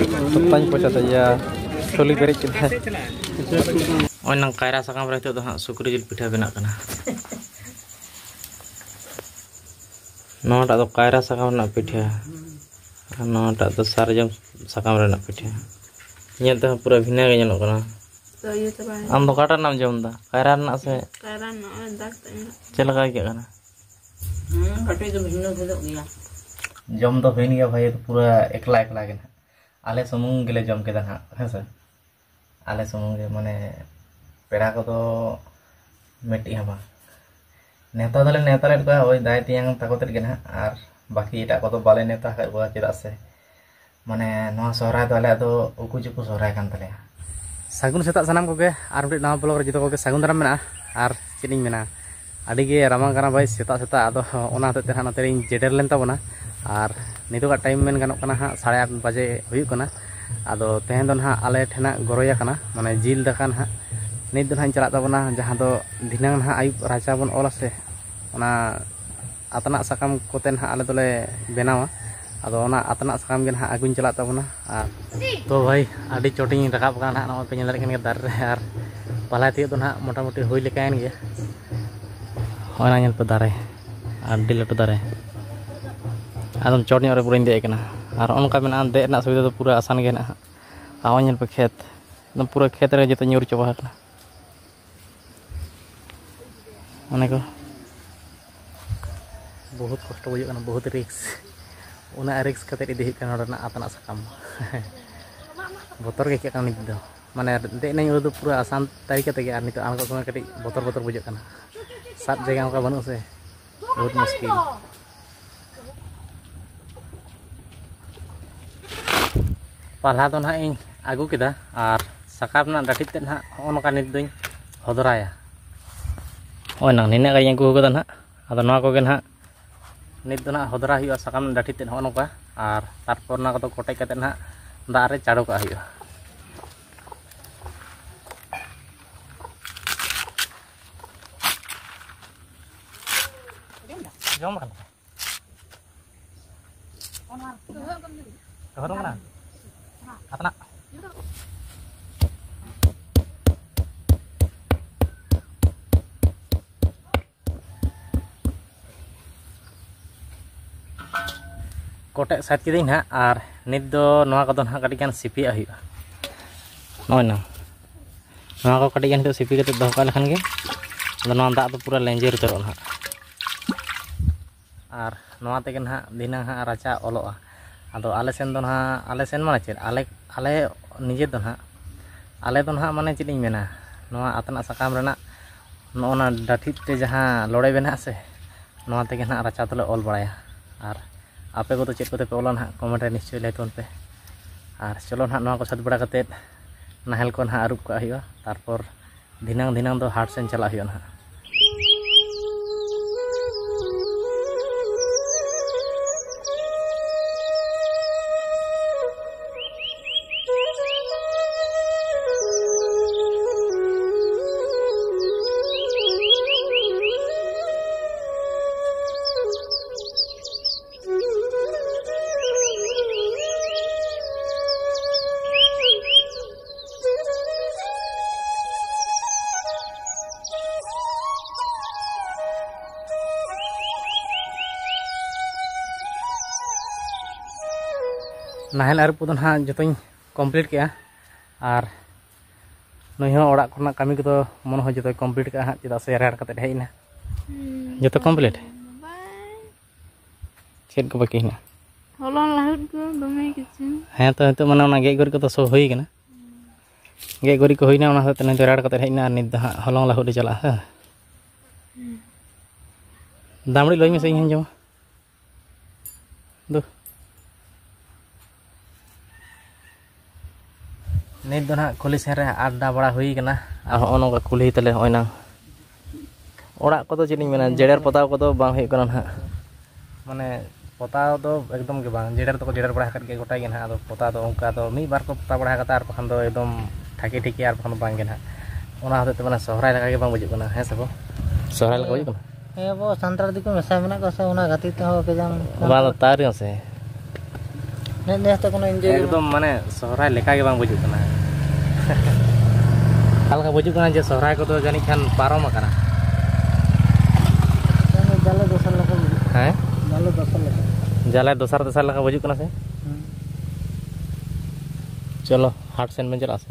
Tanya pocah saja. Soli berik kita. Oh nang kaira sakam berarti itu sukri jil pitha benak kana. No tak tu kaira sakam nak pitha. No tak tu sarjam sakam nak pitha. Ini tu pura bina kaya nak kana. Am tu kata nam jom dah. Kaira nak se. Kaira nak dak tu. Cila kaya kana. Kata itu bina tu gila. Jom tu bini ya bhai pura ekla kena. Ale sumung gile jom kita ha, है Ale sumung ge mane pera ko to meti hama. Neta dale ko oi dai tiang takotet ge na ar baki eta ko to bale neta ka bo cheda se. Mane noa sohrai to ale do uku juku sohrai kan tale. Sagun setak sanam ko ge ar mid nawa blog re jito ko ge sagun daram mena ar chining mena. Adi ge ramang kana bhai setak ado ona te terhana tering jeder len tabona. और नितो का time main गानों कना हाँ 8:30 बजे हुई कना आदो तेहन दो ना आले ठेना गरोया कना माने जिल दकान हाँ नित दो ना चला तबना जहाँ दो दिनांग ना आयुब राजा बन ओला से ओना अतना साकाम कोते ना आले दोले बेनावा आदो ओना अतना साकाम के ना आगुन चला तबना तो भाई आदि चोटिंग रकाब कना ना पे नेलर के दार यार पलाती तो ना मोटा मोटी हुई लेकायन गया ओना नेल पे दारे आदि लटो दारे आदम चोट ᱧᱚᱜ ᱨᱮ ᱯᱩᱨᱟᱹᱧ ᱫᱮᱡ ᱟᱠᱟᱱᱟ ᱟᱨ ᱚᱱᱠᱟ ᱢᱮᱱᱟᱜᱼᱟ ᱫᱮᱡ ᱨᱮᱱᱟᱜ ᱥᱩᱵᱤᱫᱷᱟ ᱫᱚ ᱯᱩᱨᱟᱹ ᱟᱥᱟᱱ ᱜᱮ ᱦᱮᱱᱟᱜᱼᱟ ᱟᱣ ᱧᱮᱞ ᱯᱮ ᱠᱷᱮᱛ ᱮᱠᱫᱚᱢ ᱯᱩᱨᱟᱹ ᱠᱷᱮᱛ ᱨᱮ ᱡᱚᱛᱚ ᱧᱩᱨ ᱪᱟᱵᱟ ᱟᱠᱟᱱᱟ ᱚᱱᱮ ᱠᱚ बहुत कष्ट बुझाᱹᱜ ᱠᱟᱱᱟ बहुत रिक्स ᱚᱱᱟ রিক্স ᱠᱟᱛᱮ ᱤᱫᱤ ᱦᱩᱭᱩᱜ ᱠᱟᱱᱟ ᱚᱸᱰᱮᱱᱟᱜ ᱟᱛᱟᱱᱟᱜ ᱥᱟᱠᱟᱢ ᱵᱚᱛᱚᱨ ᱜᱮ ᱟᱹᱭᱠᱟᱹᱜ ᱠᱟᱱᱟ ᱱᱤᱛ ᱫᱚ ᱢᱟᱱᱮ ᱫᱮᱡ ᱱᱟᱹᱧ ᱚᱸᱰᱮ ᱫᱚ ᱯᱩᱨᱟᱹ ᱟᱥᱟᱱ ᱛᱟᱹᱨᱤᱠᱟ ᱛᱮᱜᱮ ᱟᱨ ᱱᱤᱛᱚᱜ ᱟᱬᱜᱚ ᱥᱚᱢᱚᱭ ᱠᱟᱹᱴᱤᱡ ᱵᱚᱛᱚᱨ ᱵᱚᱛᱚᱨ ᱵᱩझᱟᱹᱜ ᱠᱟᱱᱟ ᱥᱟᱵ ᱡᱟᱭᱜᱟ ᱚᱱᱠᱟ ᱵᱟᱹᱱᱩᱜ ᱥᱮ बहुत मुश्किल पहला तो ना इन आगू केदा और साकाम ना डाठी ते ना नोका नित दोኝ हदराया ओय ना निने गाय आगू कदा ना आदो नोआ कोगे ना नित दो ना हदरा हुआ साकाम डाठी ते नोका और तारपर ना कतो कोटे कते ना दा रे चाड़ो का हुआ जम kan Kahorong na. Atana. कोटे साथ किदिन हा और नित दो नोआ को दो ना कटिकान सिपी आहुआ नोय ना नोआ को कटिकान तो सिपी कते दोका लेखान गे दो नोआ दाग तो पूरा लेंजेर उतरो ना और नोआ तेगे ना दिना हा राचा ओलोआ आदो आले सेन दो ना आले सेन माने चेद आले आले निजे दो ना आले दो ना माने चेद इᱧ मेना नोआ आतना साकाम रेना नोना डाठी ते जहां लोड़े बेना से नोआ तेगे ना राचा तले ओल बड़ाया और आपे को तो चेक कोते पे ओला ना कमेंट रे निश्चय लैतोन पे और चलो ना नोआ को साथ बड़ा कते नाहेल को ना आरुप का हुआ तारपर दिनांग दिनांग दो हाट सेन चला हुआ ना नाहेल आरुप को ना जो कमप्लीट के और नई ओड़ा को कमी को मन हो जो कमप्लीट के हाँ चेदा से रेड कते हेना जो कमप्लीट चेद को बाकी हेना हलन लाहुद को दमे किछु हाँ तो नितो माने गे गुरी को तो सो होई कना गे गुरी को होइना ओना होते नितो रेड कते हेना नित हलन लाहुद चला है दामड़ी लई में से इन जो दो नित दो ना खुली सेन रे आड्डा बड़ा हुई कना और नोका खुली तले होइना ओड़ा को तो चेदिन मेना जेडर पताव को तो बांग हुई कना ना माने पताव तो एकदम के बांग जेडर तो जेडर बड़ा हकत के गोटा के ना आदो पता तो उनका तो मी बार को पता बड़ा हकत आर पखन तो एकदम ठाकी ठिकी आर पखन बांग के ना ओना होते तो माने सहराय लगा के बांग बुझु कना है सबो सहराय लगा बुझु कना ए बो संतार दिको मेसा मेना को से ओना गति तो हो के जाम बा तार से ने तो कोनो एंजॉय एकदम माने सोहराय लेका के बांग बुझुग कना हल्का बुझुग कना जे सोहराय को तो जानि खान पारम कना जाले दोसर लगा हैं जाले दोसर लगा जाले दोसर दोसर लगा बुझुग कना से चलो हाट सेन में चला से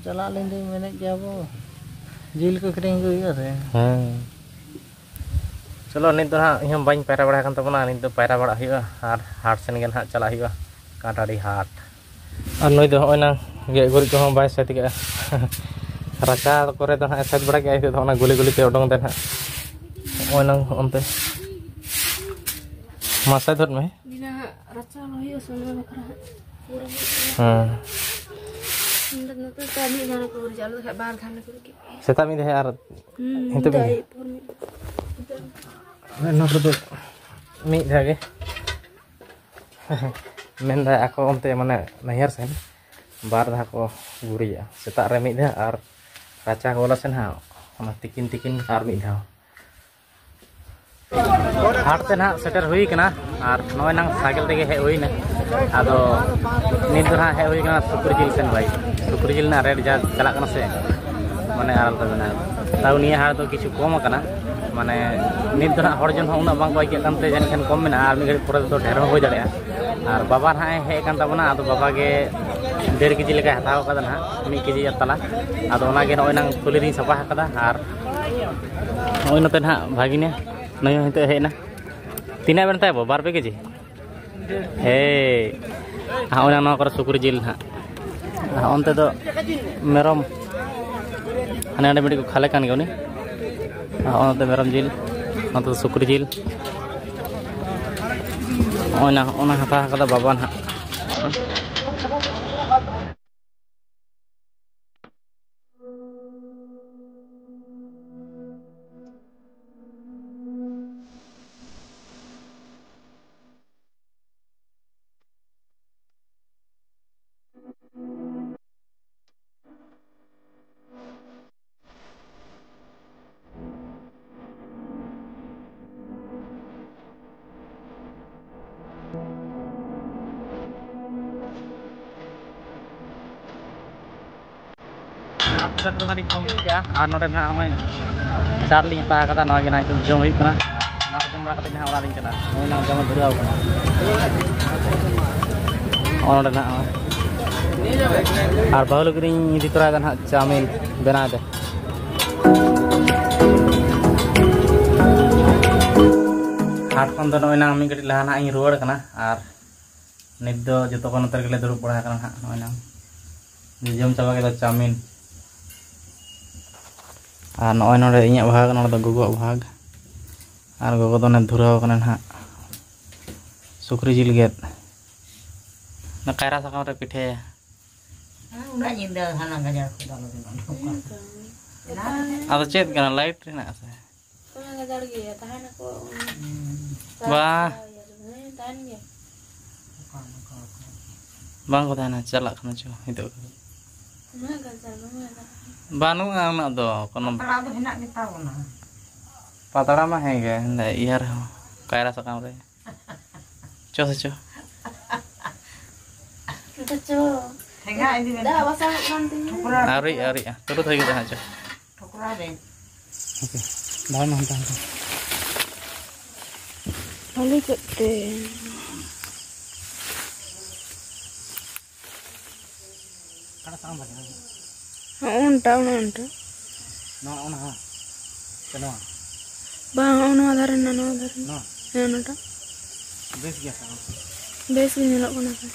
चला लेंगे मैंने क्या वो जिल को करेंगे ये से हां चलो नित हाँ हम बाइन पैरा बड़ा kan tabona नित पैरा बड़ा हुआ और हाट सेन गेन हाँ चला हुआ काटाड़ी हाट और नई दो होना गे गुरी को हम बाय सेट के राचा करे तो हाँ सेट बड़ा के आइते तो गुली गुली ते उडंग देन हाँ ओना ओनते मासा धर में दिना रचा लोही सोना बखरा पूरा हां नते तामी माने को जालो है बाहर थाने को के सेता मी दे यार हिंते भी ना तो मी धागे मेंदा ako onte mane nahir sen bar dah ko guria setak re mi dah ar raca ko la sen ha ona tikin tikin ar mi dah हाट से ना सेटर हुई कना और नय नंग साइकिल तेगे हे हुई ना आदो नित दो हे हुई कना सुकुर जिल सेन भाई सुकुर जिल ना रेड जा चला कना से माने आराम तो बना ताउ निया हाट तो किछु कम कना माने नित दो हर जन उना बांग बाई के कानते जन खान कम मेना आर मी घड़ी पूरा तो ढेर हो जाड़े और बाबा ना हे कान तबना आदो बाबा के 1.5 केजी लेका हताव कदा ना 1 केजी तला आदो ओना गे नय नंग फुली री सफा कदा और नय नते ना भागिने नहीं होते है ना तीना बनता है वो 12 केजी हे हाँ उन्हें ना कर सुकुर जिल हाँ अंते तो मेरम हने अंडे मिट्टी को खाले कान गया उन्हें हाँ अंते मेरम जिल अंते तो सुकुर जिल उन्हें हता कदा बाबा हाँ tadi kong ya anu dan hama Charlie pa kata no gina itu jom hip na na jom ra kata ni ora ling kana no na jom durau kana ono dan hama ar bahulu kring di tora dan ha chamin bena de hat kon do no na mi kati lahana ing ruwar kana ar nit do joto kon tar gele duruk pura kana ha no na jom chaba ke chamin और नॉय नोडे इᱧᱟᱜ भाग नोडे दो गोगो भाग और गोगो दो ने धुराव कना ना सुकरी जिल गेट ना कायरा साकाम रे पिठे उना जिंदा खाना गजा खुदालो आदो चेत कना लाइट रे ना से कोना गजार गया ताहना को वाह तान गया बांग को ताना चला कना चो हितो ना गजार ना बानु आना दो कोन पड़ा तो हिना केता बना पातड़ा मा है गे नदा यार कायरा साकाम रे चो से चो चो हेगा इदी दा बसा कांती आरी आरी तुरु थई गे चो ठोकरा दे ओके बाय मान ता हली करते kada saam bani उन्टा no ona ha chalo bang ono adharan na no adharan no nota bes gya sa bes ni nyelok kana ka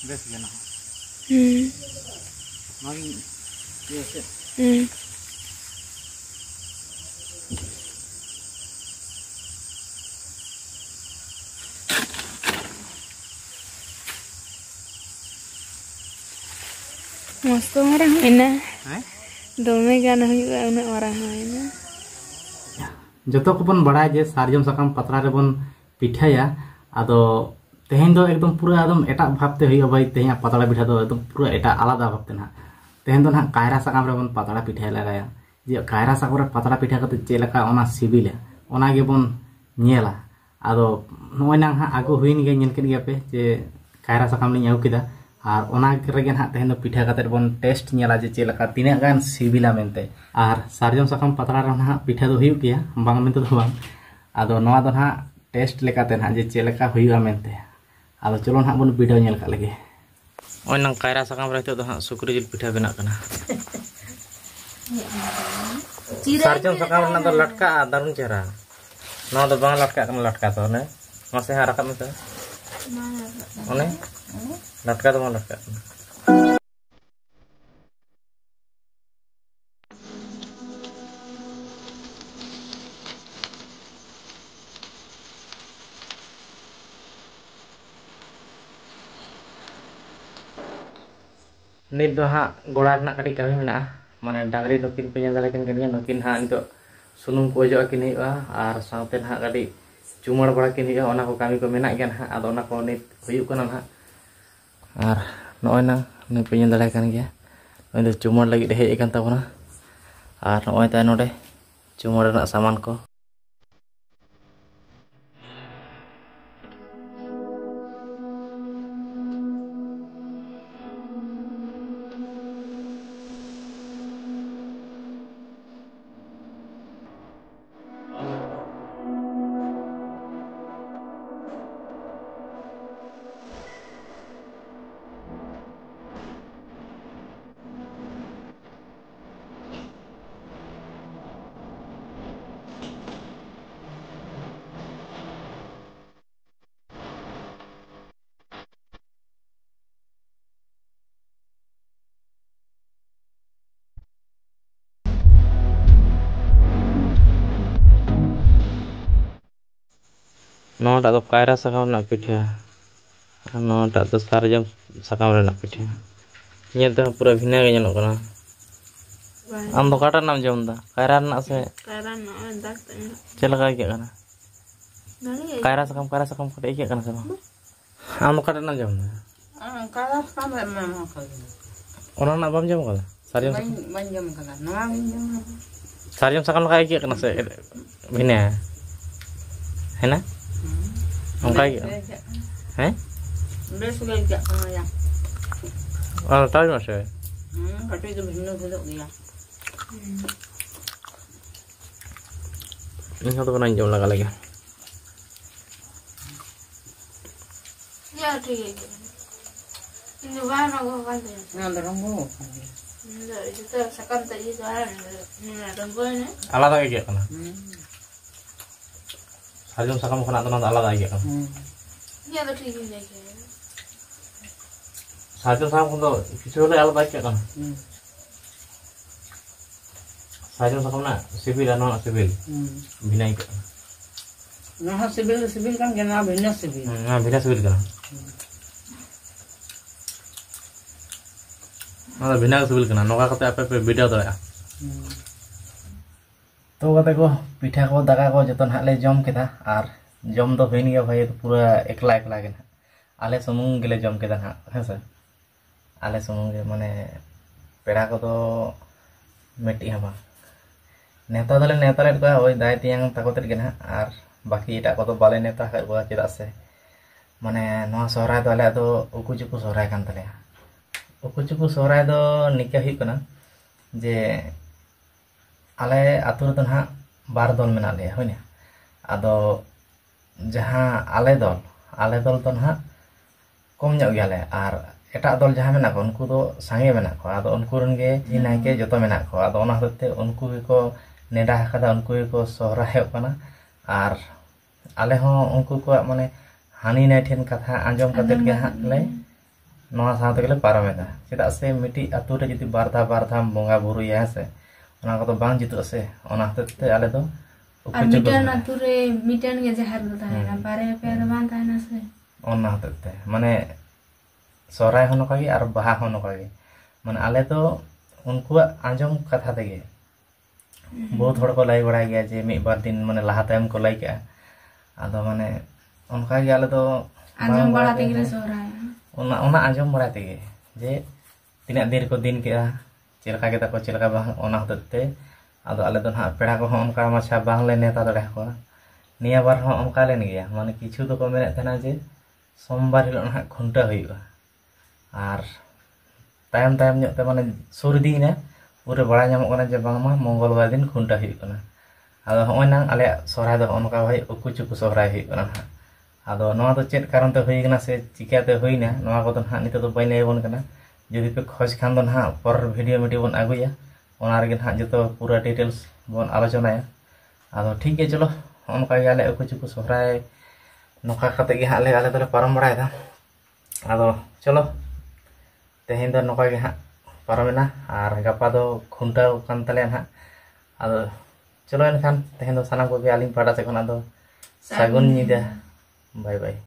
bes gya na magi yes मस्त marang ina dome gan huyu una marang ina जतो को बन बड़ा जे सारजम सकाम पतरा रे बन pitaya आदो तेहेन दो एकदम पूरा एकदम एटा भाबते हुई भाई तेहेन पतरा पिठा दो एकदम पूरा एटा आलादा भाबते ना तेहेन दो ना कायरा सकाम रे बन पतरा पिठा लगाया जे कायरा सकाम रे पतरा पिठा कते चेलका ओना सिबिला ओना गे बन नेला आदो नोय नांग हा आगु हुइन गे नेल केन गे पे जे कायरा साकाम लिंग आगु केदा और ओना रेगे हा तेहन दो पिठा काते बोन टेस्ट नेला जे चेलका तिना गान सिबिला मेनते और सारजम साकाम पतला रे हा पिठा दो हुयु गया बांग मेनते दो बांग आदो नोआ दो हा टेस्ट लेकाते हा जे चेलका हुयु मेनते आदो चलो हा बोन वीडियो नेल का लगे ओय नांग कायरा साकाम रे तो हा सुकरी जिल पिठा बेना कना सारजम साकाम ना दो लटका दारुन चेहरा नोआ दो बांग लटका कना लटका तो ने मासे हा रकम तो ओने लटका तो बांग लटका नित दो हाँ गोड़ा रना कटी कमी मेना माने डांगरी नकिन पे नेल दालेकिन गनिया नकिन हाँ नितो सुनुम को ओजो किन हुआ और साउते हाँ कटी चुमड़ बड़ा किन हुआ ओना को कमी को मेना गया हाँ आदो ओना को नित हुयु कना हाँ और नोय ना ने पे नेल दाले कान गया ओय दो चुमड़ लगी हेज कान ताबोना और नोय ताय नोडे चुमड़ रना सामान को नोटा तो कायरा साकाम ना पिठा नोटा तो सारजम साकाम रे ना पिठा ये तो पूरा भिना गे जनो कना आम दो काटा नाम जम दा कायरा ना से कायरा ना दाग तंग चलका के कना कायरा साकाम कटे के कना से आम काटा नाम जम दा काला साकाम रे मा खा ओना ना बम जम कदा सारजम बन जम कला नवा बन जम सारजम साकाम का के कना से भिना है ना उनका हैं बेस गए क्या कना या और ताज में से कटे तो भिन्न हो गया ini satu kan jauh lagi या ठीक है इन बार ना को का दे ना रंगो itu tuh sakam tadi itu ada nih rambut ini alada kayak gitu kan sarjam sakam kena tenan alada kayak kan ya tuh ठीक है sarjam sakam kundo visualnya alada kayak kan sarjam sakam na civil dan non civil bina kayak nah civil kan kena bina civil nah bina civil kan nah bina civil kan noka kata apa beda tuh ya तो कते को पिठा को दाका को जतन हाले जम केदा और जम दो होइन गया भाई पूरा एकला एकला के आले समूंग गेले जम केदा हा हेसे आले समूंग माने पेड़ा को तो मेटी हमा नेता दले नेता ले को ओय दाय तियांग ताकोतेर के ना और बाकी एटा को तो बाले नेता कर बुआ चेदा से माने नो सोहराय तो आले तो उकु चुकु सोहराय कान तले उकु चुकु सोहराय दो निका ही कना जे आले आतुर तो ना बार दल मेना ले होने आदो जहाँ आले दल तो ना कम ᱧᱚᱜ ᱜᱮᱭᱟᱞᱮ और एटा दल जहाँ मेना को उनको तो सांगे मेना को आदो उनको रंगे नायके जतो मेना को आदो ओना होते उनको को नेडा हकदा उनको को सोहराय कना और आले हो उनको को माने हानि नाय ठेन कथा आंजम कते के ले नोआ साथ के पारमेदा चेदा से मिटी आतु रे जति बारधा बंगा बुरु या से ओना को तो बांग जितु से ओना होते आले तो और मिटन आतु रे मिटन के जहर दो ताहेना बारे पे तो बांग ताहेना से ओना होते माने सोहराय होनो कागे और बाहा होनो कागे माने आले तो उनको आंजम कथा तेगे बहुत हड़ को लाई बड़ा गया जे मी बार दिन माने लहा टाइम को लाई का आदो माने उनका गे आले तो आंजम बड़ा तेगे सोहराय ओना ओना आंजम बड़ा तेगे जे तिना देर को दिन के चेलका के ताको चेलका बा ओना होते आदो आले तो ना पेड़ा को उनका माछा बांग ले नेता दड़े को निया बार हों onka len गया माने किछु तो को मेने तना जे सोमवार हिलो ना खुंटा हुयुगा आर तायम तायम ᱧᱚᱜ ᱛᱮ ᱢᱟᱱᱮ ᱥᱩᱨ ᱤᱫᱤᱭᱮᱱᱟ ᱯᱩᱨᱟᱹ ᱵᱟᱲᱟᱭ ᱧᱟᱢᱚᱜ ᱠᱟᱱᱟ ᱡᱮ ᱵᱟᱝᱢᱟ ᱢᱚᱝᱜᱚᱞᱵᱟᱨ ᱫᱤᱱ ᱠᱷᱩᱱᱴᱟᱹᱣ ᱦᱩᱭᱩᱜ ᱠᱟᱱᱟ ᱟᱫᱚ ᱦᱚᱸᱜᱼᱚᱭ ᱱᱟᱝ ᱟᱞᱮᱭᱟᱜ ᱥᱚᱦᱨᱟᱭ ᱫᱚ ᱚᱱᱠᱟ ᱵᱷᱟᱵᱮ ᱩᱠᱩ ᱪᱩᱠᱩ ᱥᱚᱦᱨᱟᱭ ᱦᱩᱭᱩᱜ ᱠᱟᱱᱟ ᱦᱟᱸᱜ ᱟᱫᱚ ᱱᱚᱣᱟ ᱫᱚ ᱪᱮᱫ ᱠᱟᱨᱚᱱ ᱛᱮ ᱦᱩᱭ ᱠᱟᱱᱟ ᱥᱮ ᱪᱤᱠᱟᱹᱛᱮ ᱦᱩᱭᱱᱟ ᱱᱚᱣᱟ ᱠᱚᱫᱚ ᱦᱟᱸᱜ ᱱᱤᱛᱚᱜ ᱫᱚ ᱵᱟᱹᱧ ᱞᱟᱹᱭ ᱟᱵᱚᱱ ᱠᱟᱱᱟ ᱡᱩᱫᱤ ᱯᱮ ᱠᱷᱚᱡ ᱠᱷᱟᱱ ᱫᱚ ᱦᱟᱸᱜ ᱯᱚᱨ ᱵᱷᱤᱰᱤᱭᱳ ᱢᱤᱰᱤᱭᱳ ᱵᱚᱱ ᱟᱹᱜᱩᱭᱟ ᱚᱱᱟ ᱨᱮᱜᱮ ᱦᱟᱸᱜ ᱡᱚᱛᱚ ᱯᱩᱨᱟᱹ ᱰᱤᱴᱮᱞᱥ ᱵᱚᱱ ᱟᱞᱳᱪᱚᱱᱟᱭᱟ ᱟᱫᱚ ᱴᱷᱤᱠ ᱜᱮᱭᱟ ᱪᱚᱞᱚ ᱚᱱᱠᱟ ᱜᱮ ᱟᱞᱮ ᱩᱠᱩ ᱪᱩᱠᱩ ᱥᱚᱦᱨᱟᱭ ᱱᱚᱝᱠᱟ ᱠᱟᱛᱮ ᱜᱮ ᱦᱟᱸᱜ ᱟᱞᱮ ᱫᱚᱞᱮ ᱯᱟᱨᱚᱢ ᱵᱟᱲᱟᱭᱮᱫᱟ ᱟᱫᱚ ᱪᱚᱞᱚ ᱛᱮᱦᱮᱧ ᱫᱚ ᱱᱚᱝᱠᱟ ᱜᱮ ᱦᱟᱸᱜ ᱯᱟᱨᱚᱢᱮᱱᱟ ᱟᱨ ᱜᱟᱯᱟ ᱫᱚ ᱠᱷᱩᱱᱴᱟᱹᱣ ᱠᱟᱱ ᱛᱟᱞᱮᱭᱟ ᱦᱟᱸᱜ ᱟᱫᱚ ᱪᱚᱞᱚ ᱮᱱᱠᱷᱟᱱ ᱛᱮᱦᱮᱧ ᱫᱚ ᱥᱟᱱᱟᱢ ᱠᱚᱜᱮ ᱟᱹᱞᱤᱧ ᱯᱟᱦᱴᱟ ᱥᱮᱫ ᱠᱷᱚᱱᱟᱜ ᱫᱚ ᱥᱟᱹᱜᱩᱱ ᱧᱤᱫᱟᱹ ᱵᱟᱭ ᱵᱟᱭ